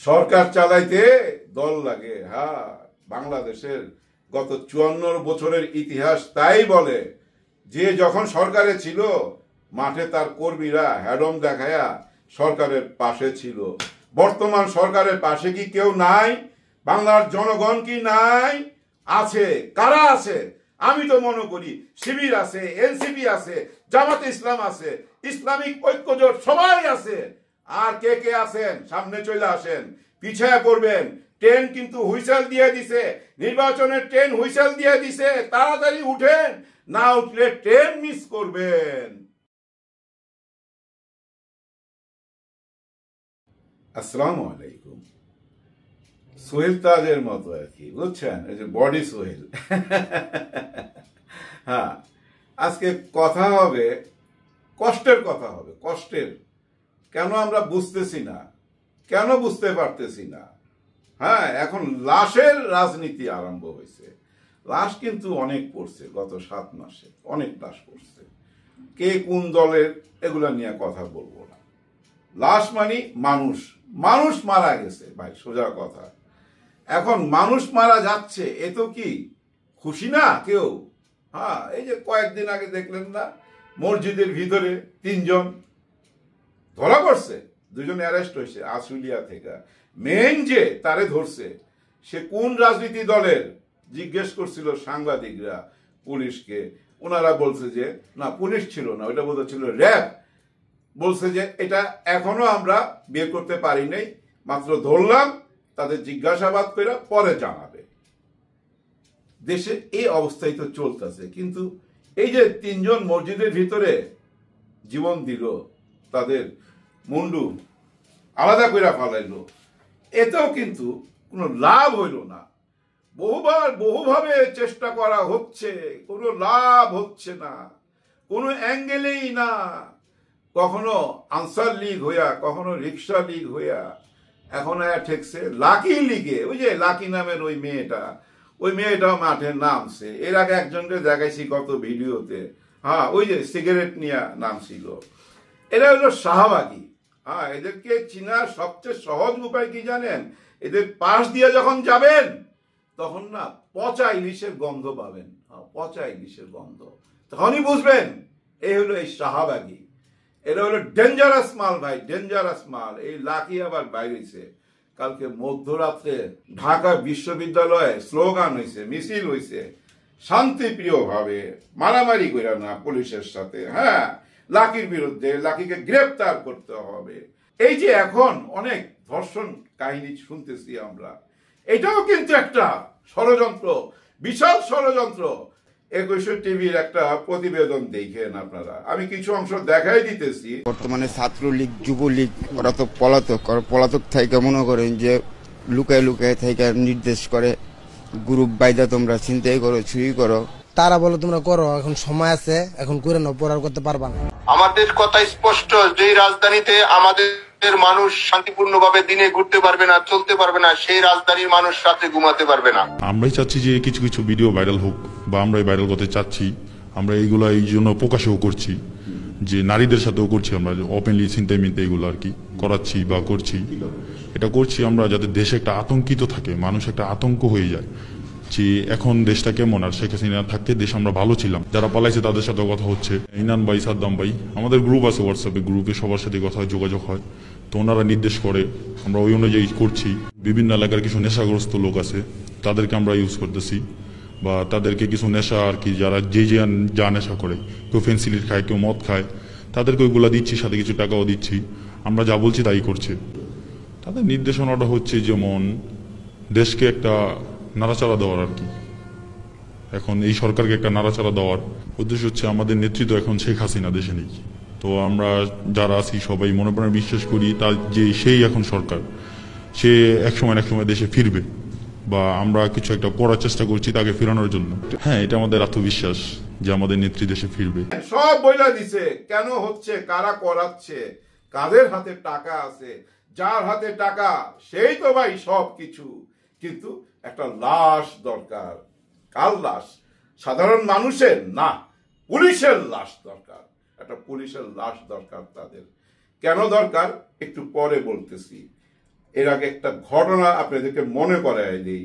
সরকার চালাইতে দল লাগে। হ্যাঁ, বাংলাদেশের গত 54 বছরের ইতিহাস তাই বলে যে যখন সরকারে ছিল মাঠে তার কর্মীরা হ্যাডম দেখায়া সরকারের পাশে ছিল। বর্তমান সরকারের পাশে কি কেউ নাই? বাংলার জনগণ কি নাই? আছে। কারা আছে? আমি তো মনে করি শিবির আছে, এনসিপি আছে, জামাতে ইসলাম আছে, ইসলামিক ঐক্যজোট সবাই আছে। আর কে কে আছেন সামনে চলে আসেন, পিছায় পড়বেন। ট্রেন কিন্তু হুইসেল দিয়ে দিছে, নির্বাচনের ট্রেন হুইসেল দিয়ে দিছে, তাড়াতাড়ি উঠেন, না উঠলে ট্রেন মিস করবেন। আসসালামু আলাইকুম। সোহেল তাজের মতো আর কি, বুঝছেন, এই যে বডি সোহেল। হ্যাঁ, আজকে কথা হবে কষ্টের কথা হবে, কষ্টের। কেন আমরা বুঝতেছি না, কেন বুঝতে পারতেছি না? হ্যাঁ, এখন লাশের রাজনীতি আরম্ভ হয়েছে। লাশ কিন্তু অনেক পড়ছে, গত 7 মাসে অনেক লাশ পড়ছে। কে কোন দলের এগুলা নিয়ে কথা বলবো না। লাশ মানে মানুষ, মানুষ মারা গেছে ভাই, সোজা কথা। এখন মানুষ মারা যাচ্ছে, এ তো কি খুশি না কেউ? হ্যাঁ, এই যে কয়েকদিন আগে দেখলেন না, মসজিদের ভিতরে 3 জন ধরা পড়ছে, 2 জন অ্যারেস্ট হয়েছে আশুলিয়া থেকে। মেন যে তারে ধরছে সে কোন রাজনীতি দলের জিজ্ঞেস করছিল সাংবাদিকরা পুলিশকে। ওনারা বলছে যে না, পুলিশ ছিল না, ওইটা বোধ ছিল র্যাব। বলছে যে এটা এখনো আমরা বের করতে পারি নাই, মাত্র ধরলাম, তাদের জিজ্ঞাসাবাদ করে পরে জানাবে। দেশে এই অবস্থায় তো চলতেছে। কিন্তু এই যে 3 জন মসজিদের ভিতরে জীবন দিল, তাদের মুন্ডু আলাদা করে ফেলাইলো, এতেও কিন্তু কোনো লাভ হইল না। বহুভাবে চেষ্টা করা হচ্ছে, কোনো লাভ হচ্ছে না, কোনো অ্যাঙ্গেলেই না। কখনো আনসার লীগ হইয়া, কখনো রিক্সা লীগ হইয়া, এখন ঠেকছে লাকি লীগে। ওই যে লাকি নামের ওই মেয়েটাও মাঠে নামছে। এর আগে একজনকে দেখাইছি কত ভিডিওতে। হ্যাঁ, ওই যে সিগারেট নিয়ে নামছিল। এরা হলো শাহবাগী। হ্যাঁ, এদেরকে চিনার সবচেয়ে সহজ উপায় কি জানেন? এদের পাশ দিয়ে যখন যাবেন তখন না পচা ইলিশের গন্ধ পাবেন। পচা ইলিশের গন্ধ, তখনই বুঝবেন এই হলো এই শাহবাগী। এটা হলো ডেঞ্জারাস মাল ভাই, ডেঞ্জারাস মাল। এই লাকি আবার বাইরেছে। কালকে মধ্যরাত্রে ঢাকা বিশ্ববিদ্যালয়ে স্লোগান হয়েছে, মিছিল হয়েছে, শান্তিপ্রিয় ভাবে, মারামারি করে না পুলিশের সাথে। হ্যাঁ, লাকির বিরুদ্ধে, লাকিকে গ্রেফতার করতে হবে। এই যে এখন অনেক ধর্ষণ কাহিনী শুনতেছি আমরা, এটাও কিন্তু একটা ষড়যন্ত্র, বিশাল ষড়যন্ত্র। 21 টিভির একটা প্রতিবেদন দেখেন আপনারা, আমি কিছু অংশ দেখাই দিতেছি। বর্তমানে ছাত্রলীগ, যুবলীগ, ওরা তো পলাতক থেকে মনে করেন যে লুকায় লুকায় থেকে নির্দেশ করে, গ্রুপ বাইদা তোমরা চিন্তাই করো, চুরি করো। তারা বলে তোমরা করো, এখন সময় আছে, এখন করে নাও, পড়ার করতে পারবা না। আমাদের কথা স্পষ্ট, যে রাজধানীতে আমাদের মানুষ শান্তিপূর্ণভাবে দিনে ঘুরতে পারবে না, চলতে পারবে না, সেই রাজধানীর মানুষ রাতে ঘুমাতে পারবে না। আমরাই চাচ্ছি যে কিছু কিছু ভিডিও ভাইরাল হোক, বা আমরাই ভাইরাল করতে চাচ্ছি। আমরা এইগুলা এই জন্য প্রকাশও করছি, যে নারীদের সাথেও করছি, আমরা ওপেনলি চিন্তায় মিনতে এগুলো আর কি করাচ্ছি বা করছি। এটা করছি আমরা যাতে দেশে একটা আতঙ্কিত থাকে, মানুষ একটা আতঙ্ক হয়ে যায় যে এখন দেশটা কেমন, আর শেখ হাসিনা থাকতে দেশ আমরা ভালো ছিলাম। যারা পালাইছে তাদের সাথে কথা হচ্ছে, ইনান ভাই, সাদ্দাম ভাই, আমাদের গ্রুপ আছে হোয়াটসঅ্যাপে, গ্রুপে সবার সাথে কথা হয়, যোগাযোগ হয়। তো ওনারা নির্দেশ করে, আমরা ওই অনুযায়ী করছি। বিভিন্ন এলাকার কিছু নেশাগ্রস্ত লোক আছে, তাদেরকে আমরা ইউজ করতেছি, বা তাদেরকে কিছু নেশা আর কি, যারা যা নেশা করে, কেউ ফেন্সিলিট খায়, কেউ মদ খায়, তাদেরকে ওইগুলা দিচ্ছি, সাথে কিছু টাকাও দিচ্ছি। আমরা যা বলছি তাই করছে। তাদের নির্দেশনাটা হচ্ছে যেমন দেশকে একটা নাড়াচাড়া দেওয়ার আর কি। এখন এই সরকারকে একটা নাড়াচাড়া দেওয়ার উদ্দেশ্য হচ্ছে, আমাদের নেতৃত্ব এখন শেখ হাসিনা দেশে নেই। তো আমরা যারা আছি সবাই মনে প্রাণে বিশ্বাস করি তার যে সেই এখন সরকার, সে এক সময় দেশে ফিরবে, বা আমরা কিছু একটা করার চেষ্টা করছি তাকে ফেরানোর জন্য। হ্যাঁ, এটা আমাদের আত্মবিশ্বাস যে আমাদের নেত্রী দেশে ফিরবে। সব বইলা দিছে কেন হচ্ছে, কারা করাচ্ছে, কাদের হাতে টাকা আছে। যার হাতে টাকা সেই তো ভাই সব কিছু। কিন্তু একটা লাশ দরকার। কার লাশ? সাধারণ মানুষের না, পুলিশের লাশ দরকার। একটা পুলিশের লাশ দরকার তাদের। কেন দরকার একটু পরে বলতেছি। এর আগে একটা ঘটনা আপনাদেরকে মনে করাই দিই।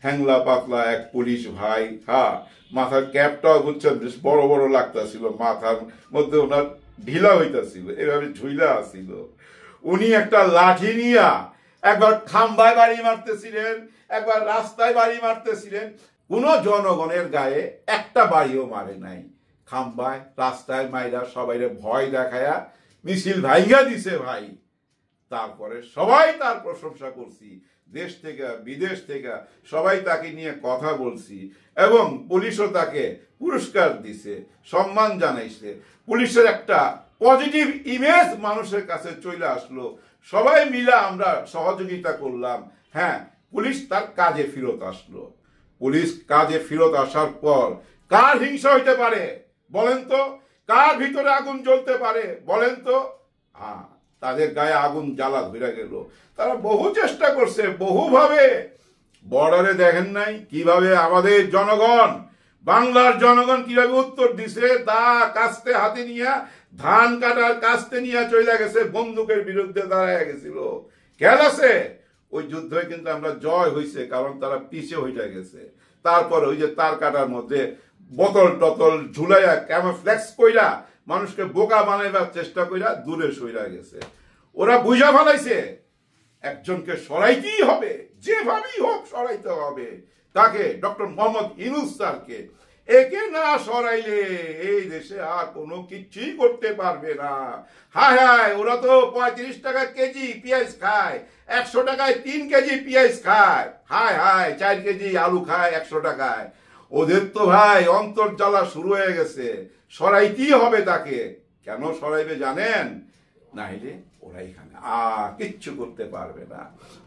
হ্যাংলা পাতলা এক পুলিশ ভাই, হ্যাঁ, মাথার ক্যাপটাও বুঝছেন বেশ বড় বড় লাগতেছিল, মাথার মধ্যে ওনার ঢিলা হইতেছিল, এভাবে ঝুইলা আসছিল। উনি একটা লাঠি নিয়া একবার খাম্বায় বাড়ি মারতেছিলেন, একবার রাস্তায় বাড়ি মারতেছিলেন। কোনো জনগণের গায়ে একটা বাড়িও মারে নাই। খাম্বায় রাস্তায় মাইরা সবাইরে ভয় দেখায়া মিছিল ভাইঙ্গা দিছে ভাই। তারপরে সবাই তার প্রশংসা করছি, দেশ থেকে বিদেশ থেকে সবাই তাকে নিয়ে কথা বলছি, এবং পুলিশও তাকে পুরস্কার দিছে, সম্মান জানাইছে। পুলিশের একটা পজিটিভ ইমেজ মানুষের কাছে চলে আসলো। সবাই মিলে আমরা সহযোগিতা করলাম। হ্যাঁ, পুলিশ তার কাজে ফেরত আসলো। পুলিশ কাজে ফেরত আসার পর কার হিংসা হইতে পারে বলেন তো? কার ভিতরে আগুন জ্বলতে পারে বলেন তো? হ্যাঁ, তাদের গায়ে আগুন জ্বালা ধরে গেল। তারা বহু চেষ্টা করছে, বহুভাবে। বর্ডারে দেখেন নাই কিভাবে আমাদের জনগণ, বাংলার জনগণ কিভাবে উত্তর দিছে? দা কাস্তে হাতে নিয়ে, ধান কাটার কাস্তে নিয়ে চলে গেছে, বন্দুকের বিরুদ্ধে দাঁড়ায় গেছিল। খেয়াল আছে? ওই যুদ্ধে কিন্তু আমরা জয় হয়েছে, কারণ তারা পিছিয়ে হইতে গেছে। তারপর ওই যে তার কাটার মধ্যে বোতল টতল ঝুলাইয়া ক্যামোফ্লেক্স কইরা মানুষকে বোকা বানাইবার চেষ্টা কইরা দূরে সইরা গেছে। ওরা বুঝা ফেলাইছে একজনকে সরাইতেই হবে, যেভাবেই হোক সরাইতে হবে। তাকে ডক্টর মোহাম্মদ ইউনূস স্যারকে। একে না সরাইলে এই দেশে আর কোনো কিছুই করতে পারবে না। হায় হায়, ওরা তো 35 টাকা কেজি পেঁয়াজ খায়, 100 টাকায় 3 কেজি পেঁয়াজ খায়। হায় হায়, 4 কেজি আলু খায় 100 টাকায়। ওদের তো ভাই অন্তর্জালা শুরু হয়ে গেছে, সরাইতেই হবে তাকে। কেন সরাইবে জানেন? নাইলে ওরা এখানে কিচ্ছু করতে পারবে না।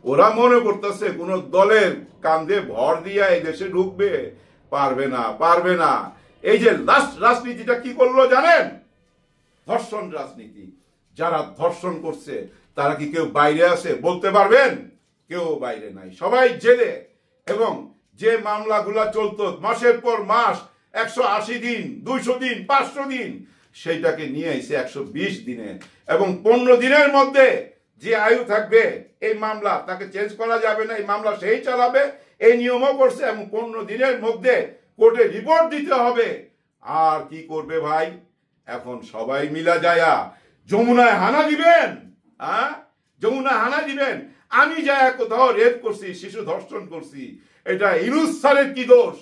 ওরা মনে করতেছে কোন দলের কান্দে ভর দিয়া এই দেশে ঢুকবে, পারবে না, পারবে না। এই যে লাস্ট রাজনীতিটা কি করলো জানেন? ধর্ষণ রাজনীতি। যারা ধর্ষণ করছে তারা কি কেউ বাইরে আছে বলতে পারবেন? কেউ বাইরে নাই, সবাই জেলে। এবং যে মামলাগুলা চলতো মাসের পর মাস, 180 দিন, 200 দিন, 500 দিন, সেইটাকে নিয়ে এসে 120 দিনে, এবং 15 দিনের মধ্যে যে আয়ু থাকবে এই মামলা তাকে চেঞ্জ করা যাবে না, এই মামলা সেই চালাবে, এই নিয়মও করছে। এবং 15 দিনের মধ্যে কোর্টে রিপোর্ট দিতে হবে। আর কি করবে ভাই? এখন সবাই মিলা যায়া যমুনায় হানা দিবেন। যমুনায় হানা দিবেন। আমি যায়া কোথাও রেপ করছি, শিশু ধর্ষণ করছি, এটা ইউনূস স্যারের কি দোষ?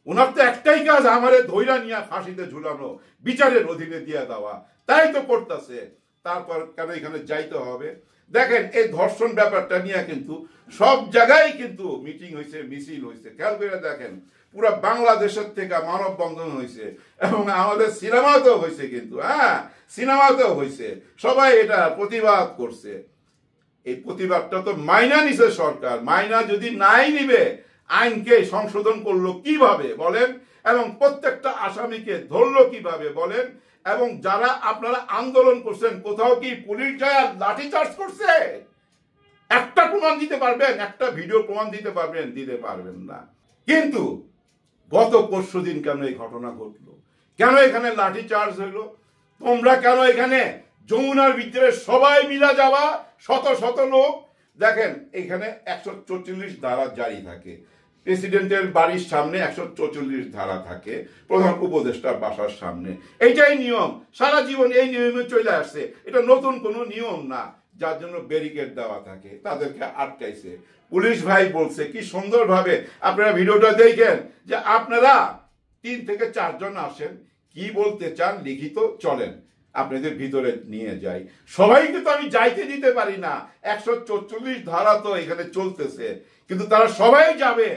ওনার তো একটাই কাজ, আমারে ধৈরা নিয়ে ফাঁসিতে ঝুলানো, বিচারের অধীনে দিয়ে দেওয়া। তাই তো করতেছে। তারপর কেন এখানে যাইতে হবে? দেখেন, এই ধর্ষণ ব্যাপারটা নিয়ে কিন্তু সব জায়গায় কিন্তু মিটিং হয়েছে, মিছিল হয়েছে। খেয়াল করে দেখেন, পুরো বাংলাদেশের থেকে মানববন্ধন হয়েছে, এবং আমাদের সিনেমাতেও হয়েছে কিন্তু। হ্যাঁ, সিনেমাতেও হয়েছে। সবাই এটা প্রতিবাদ করছে। এই প্রতিবাদটা তো মাইনা নিছে সরকার। মাইনা যদি নাই নিবে, আইনকে সংশোধন করলো কিভাবে বলেন? এবং প্রত্যেকটা আসামিকে ধরলো কিভাবে বলেন? এবং যারা আপনারা আন্দোলন করছেন, কোথাও কি পুলিশ যায় লাঠি চার্জ করছে? একটা প্রমাণ দিতে পারবেন? একটা ভিডিও প্রমাণ দিতে পারবেন? দিতে পারবেন না। কিন্তু গত পরশু দিন কেন এই ঘটনা ঘটলো? কেন এখানে লাঠি চার্জ হইলো? তোমরা কেন এখানে যমুনার ভিতরে সবাই মিলা যাওয়া, শত শত লোক? দেখেন, এখানে 144 ধারা জারি থাকে। প্রেসিডেন্টের বাড়ির সামনে 144 ধারা থাকে, প্রধান উপদেষ্টার বাসার সামনে। এইটাই নিয়ম, সারা জীবন এই নিয়মে চলে আসছে। এটা নতুন কোনো নিয়ম না, যার জন্য ব্যারিকেড দেওয়া থাকে, তাদেরকে আটকাইছে। পুলিশ ভাই বলছে কি সুন্দরভাবে, আপনারা ভিডিওটা দেখেন, যে আপনারা 3 থেকে 4 জন আসেন, কি বলতে চান লিখিত চলেন, আপনাদের ভিতরে নিয়ে যাই। সবাইকে তো আমি যাইতে দিতে পারি না, 144 ধারা তো এখানে চলতেছে, কিন্তু তারা সবাই যাবে।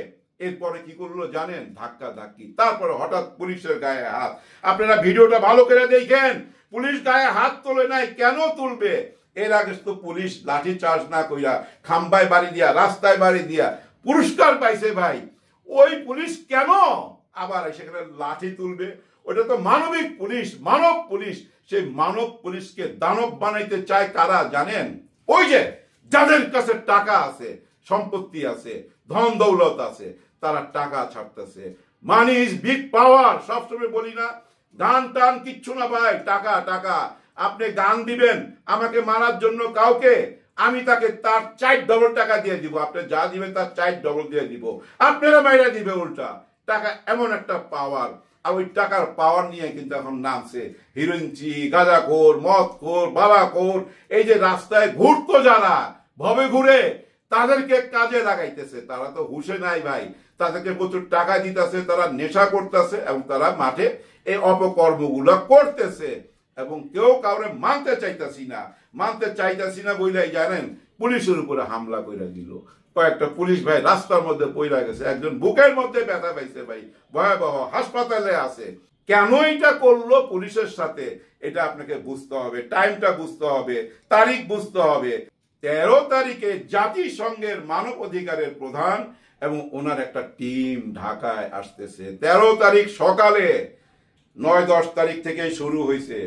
এরপরে কি করলো জানেন? ধাক্কা ধাক্কি। তারপরে হঠাৎ পুলিশের গায়ে হাত। আপনারা ভিডিওটা ভালো করে দেখেন, পুলিশ গায়ে হাত তোলে নাই। কেন তুলবে? এর আগে তো পুলিশ লাঠি চার্জ না কইরা খাম্বায় বাড়ি দিয়া, রাস্তায় বাড়ি দিয়া পুরস্কার পাইছে ভাই। ওই পুলিশ কেন আবার সেখানে লাঠি তুলবে? ওটা তো মানবিক পুলিশ, মানব পুলিশ। সেই মানব পুলিশকে দানব বানাইতে চায় কারা জানেন? ওই যে যাদের কাছে টাকা আছে, সম্পত্তি আছে, ধন দৌলত আছে, তারা টাকা ছাড়তেছে। মানি ইজ বিগ পাওয়ার। সবসময় বলি না, গান টান কিচ্ছু না ভাই, টাকা টাকা। আপনি গান দিবেন আমাকে মারার জন্য কাউকে, আমি তাকে তার 4 ডবল টাকা দিয়ে দিব, আপনি যা দিবেন তার 4 ডবল দিয়ে দিব, আপনারা মাইরা দিবে উল্টা। টাকা এমন একটা পাওয়ার, আর ওই টাকার পাওয়ার নিয়ে কিন্তু এখন নামছে হিরোইনচি, গাঁজাখোর, মদখোর, বাবাখোর, এই যে রাস্তায় ঘুরতো যারা ভবে ঘুরে তাদেরকে কাজে লাগাইতেছে। তারা তো হুশে নাই ভাই, তাদেরকে প্রচুর টাকা দিতেছে, তারা নেশা করতেছে এবং তারা মাঠে এই অপকর্মগুলো করতেছে এবং কেউ কাউরে মানতে চাইতাছি না বইলাই জানেন পুলিশের উপরে হামলা করে দিল। কয়েকটা পুলিশ ভাই রাস্তার মধ্যে পইরা গেছে, একজন বুকের মধ্যে ব্যথা পাইছে ভাই, ভয়াবহ হাসপাতালে আছে। কেন এটা করলো পুলিশের সাথে এটা আপনাকে বুঝতে হবে, টাইমটা বুঝতে হবে, তারিখ বুঝতে হবে। 13 তারিখে জাতিসংঘের মানব অধিকারের প্রধান এবং ওনার একটা টিম ঢাকায় আসতেছে। 13 তারিখ সকালে, 9-10 তারিখ থেকে শুরু হয়েছে।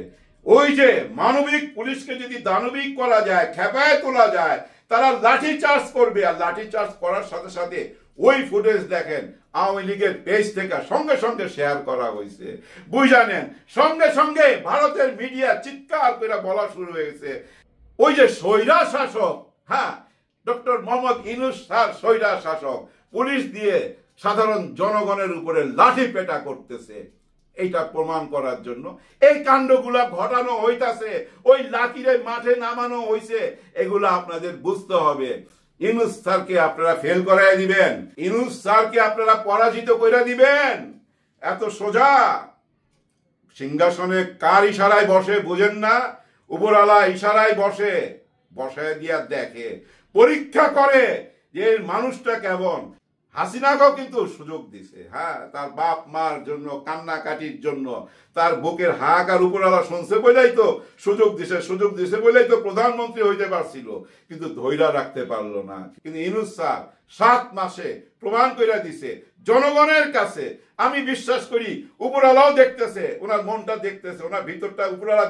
ওই যে মানবিক পুলিশকে যদি দানবিক করা যায়, খেপায় তোলা যায়, তারা লাঠি চার্জ করবে। আর লাঠি চার্জ করার সাথে সাথে ওই ফুটেজ দেখেন আওয়ামী লীগের পেজ থেকে সঙ্গে সঙ্গে শেয়ার করা হয়েছে, বুঝা নেন। সঙ্গে সঙ্গে ভারতের মিডিয়া চিৎকার করে বলা শুরু হয়েছে, ওই যে স্বৈরা শাসক, হ্যাঁ ডক্টর মোহাম্মদ ইউনূস স্যার স্বৈরা শাসক, পুলিশ দিয়ে সাধারণ জনগণের উপরে লাঠি পেটা করতেছে। এইটা প্রমাণ করার জন্য এই কাণ্ডগুলা ঘটানো হইতাছে, ওই লাঠিরে মাঠে নামানো হইছে। এগুলা আপনাদের বুঝতে হবে। ইউনূস স্যারকে আপনারা ফেল করাই দিবেন, ইউনূস স্যারকে আপনারা পরাজিত করে দিবেন, এত সোজা। সিংহাসনে কার ইশারায় বসে বুঝেন না? উপরওয়ালা ইশারায় বসায় দিয়া দেখে, পরীক্ষা করে যে মানুষটা কেমন। হাসিনাকেও কিন্তু সুযোগ দিছে, হ্যাঁ, তার বাপ মার জন্য, কান্নাকাটির জন্য, তার বুকের হাহাকার উপরওয়ালা শুনছে বলেই তো সুযোগ দিছে বলেই তো প্রধানমন্ত্রী হইতে পারছিল, কিন্তু ধৈর্য রাখতে পারলো না। কিন্তু ইউনূস স্যার 7 মাসে প্রমাণ করে দিছে জনগণের কাছে। আমি বিশ্বাস করি উপরওয়ালাও দেখতেছে, ওনার মনটা দেখতেছে, ওনার ভিতরটা উপরওয়ালা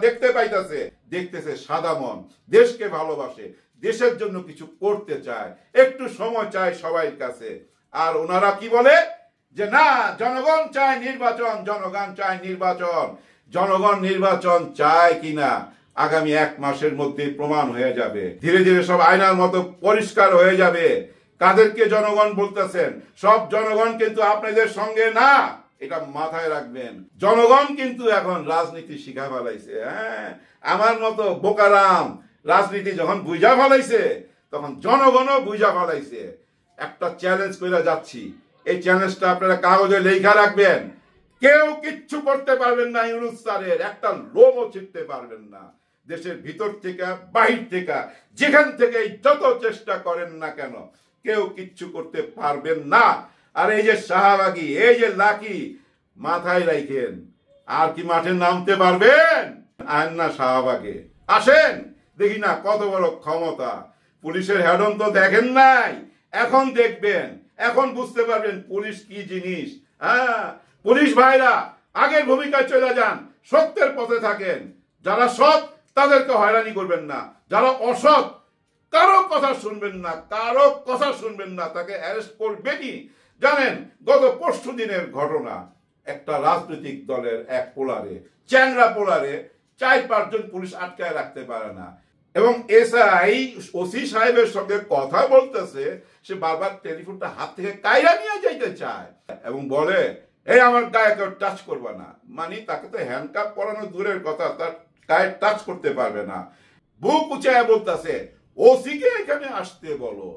দেখতেছে সাদা মন, দেশকে ভালোবাসে, দেশের জন্য কিছু করতে চায়, একটু সময় চায় সবাই কাছে। আর ওনারা কি বলে যে না, জনগণ চায় নির্বাচন, জনগণ নির্বাচন চায় কিনা আগামী 1 মাসের মধ্যে প্রমাণ হয়ে যাবে। ধীরে ধীরে সব আয়নার মতো পরিষ্কার হয়ে যাবে কাদেরকে জনগণ বলতেছেন। সব জনগণ কিন্তু আপনাদের সঙ্গে না, এটা মাথায় রাখবেন। জনগণ কিন্তু এখন রাজনীতি শিখা ফেলাইছে। হ্যাঁ, আমার মতো বোকারাম রাজনীতি যখন বুঝা ফেলাইছে, তখন জনগণও বুঝা ফেলাইছে। একটা চ্যালেঞ্জ করে যাচ্ছি, এই চ্যালেঞ্জটা আপনারা কাগজে লেখা রাখবেন। কেউ কিচ্ছু করতে পারবেন না ইউনূস স্যারের, একটা লোমও ছিঁড়তে পারবেন না। দেশের ভিতর থেকে বাহির থেকে যেখান থেকে যত চেষ্টা করেন না কেন, কেউ কিচ্ছু করতে পারবেন না। আর এই যে শাহবাগী, এই যে লাকি, মাথায় রাখেন। আর কি মাঠে নামতে পারবেন? আইন না শাহবাগে, আসেন দেখি না কত বড় ক্ষমতা। পুলিশের হেডন তো দেখেন নাই, এখন দেখবেন, এখন বুঝতে পারবেন পুলিশ কি জিনিস। হ্যাঁ, পুলিশ ভাইরা আগের ভূমিকায় চলে যান, সত্যের পথে থাকেন। যারা সৎ তাদেরকে হয়রানি করবেন না, যারা অসৎ কারো কথা শুনবেন না, তাকে অ্যারেস্ট করবেনই। জানেন, গত 25 দিনের ঘটনা, একটা রাজনৈতিক দলের এক পোলারে, চ্যাংরা পোলারে 4-5 জন পুলিশ আটকায় রাখতে পারে না। এবং এসআই ওসি সাহেবের সঙ্গে কথা বলতেছে, সে বারবার টেলিফোনটা হাত থেকে কাইরা নিয়ে যাইতে চায় এবং বলে, এই আমার গায়ে কেউ টাচ করবে না। মানে তাকে তো হ্যান্ডকাপ পরানো দূরের কথা, তার গায়ে টাচ করতে পারবে না। বুক উঁচায় বলতেছে, ওসি কে এখানে আসতে বলো।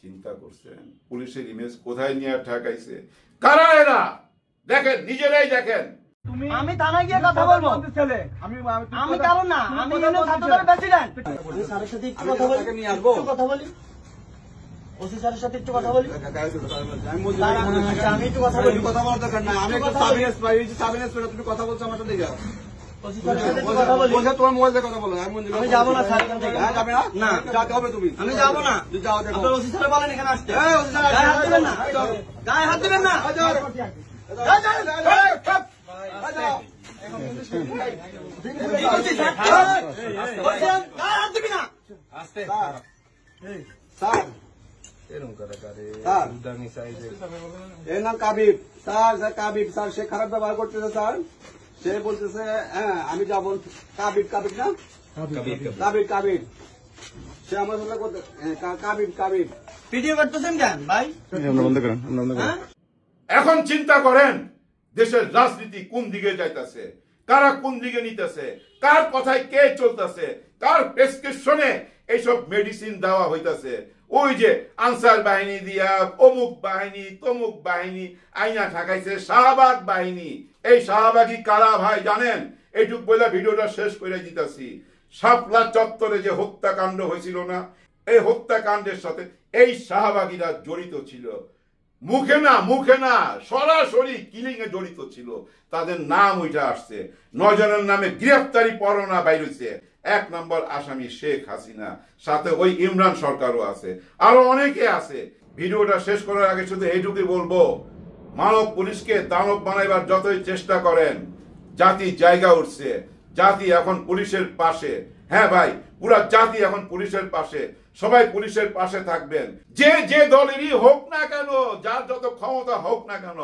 চিন্তা করছেন পুলিশের ইমেজ কোথায় নিয়ে ঠেকাইছে? কারা এরা? দেখেন, নিজেরাই দেখেন। আমি থানায় গিয়ে কথা বলবো। আমি কারণ না, আমি ছাত্রদের প্রেসিডেন্ট। ওসি স্যারের সাথে একটু কথা বলি। ওসি স্যারের সাথে একটু কথা বলি। আমি একটু কথা বলি। কথা বলার দরকার না, আমি একটু সাবিনেস পাই, তুমি কথা বলছো আমার সাথে। ওসি স্যারের সাথে একটু কথা বলি। বলছে তোমার মোবাইলে কথা বলো। আমি যাবো না স্যার এখান থেকে। যাবে না? না, যাতে হবে তুমি। আমি যাবো না। যাও, দেখো। আপনারা ওসি স্যার বলেন এখানে আসতে। এই ওসি স্যার গায়ে হাত দিবেন না। গায়ে হাত দিবেন না। স্যার সে খারাপ ব্যবহার করতেছে স্যার। সে বলতেছে হ্যাঁ আমি যাবো। কাবির না, কাবির সে আমার সাথে কাবিব ভিডিও করতেছেন কেন ভাই? হ্যাঁ? এখন চিন্তা করেন দেশের রাজনীতি কোন দিকে যাইতেছে, কারা কোন দিকে নিতেছে, কার কথায় কে চলতেছে, কার প্রেসক্রিপশনে এইসব মেডিসিন দেওয়া হইতাছে। ওই যে আনসার বাহিনী দিয়া অমুক বাহিনী তমুক বাহিনী আইনা ঠাকাইছে শাহবাগ বাহিনী। এই শাহবাগী কারা ভাই জানেন? এইটুক বলে ভিডিওটা শেষ করে দিতেছি। শাপলা চত্বরে যে হত্যাকাণ্ড হয়েছিল না, এই হত্যাকাণ্ডের সাথে এই শাহবাগীরা জড়িত ছিল। মুখে না সরাসরি কিলিং এ জড়িত ছিল। তাদের নাম ওইটা আসছে, 9 জনের নামে গ্রেফতারি পরোয়ানা বাইর হইছে। 1 নম্বর আসামি শেখ হাসিনা, সাথে ওই ইমরান সরকারও আছে, আরো অনেকে আছে। ভিডিওটা শেষ করার আগে শুধু এইটুকুই বলবো, মানব পুলিশকে দানব বানাইবার যতই চেষ্টা করেন, জাতি জায়গা উঠছে, জাতি এখন পুলিশের পাশে। হ্যাঁ ভাই, পুরা জাতি এখন পুলিশের পাশে, সবাই পুলিশের পাশে থাকবেন। যে দলেরই হোক না কেন, যার যত ক্ষমতা হোক না কেন,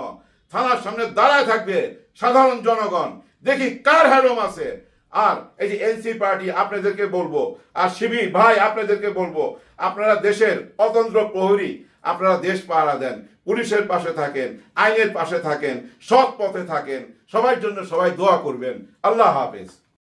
থানার সামনে দাঁড়ায় থাকবে সাধারণ জনগণ, দেখি কার হ্যারম আছে। আর এই যে এনসি পার্টি আপনাদেরকে বলবো, আর শিবির ভাই আপনাদেরকে বলবো, আপনারা দেশের অতন্ত্র প্রহরী, আপনারা দেশ পাহারা দেন, পুলিশের পাশে থাকেন, আইনের পাশে থাকেন, সৎ পথে থাকেন। সবার জন্য সবাই দোয়া করবেন। আল্লাহ হাফেজ।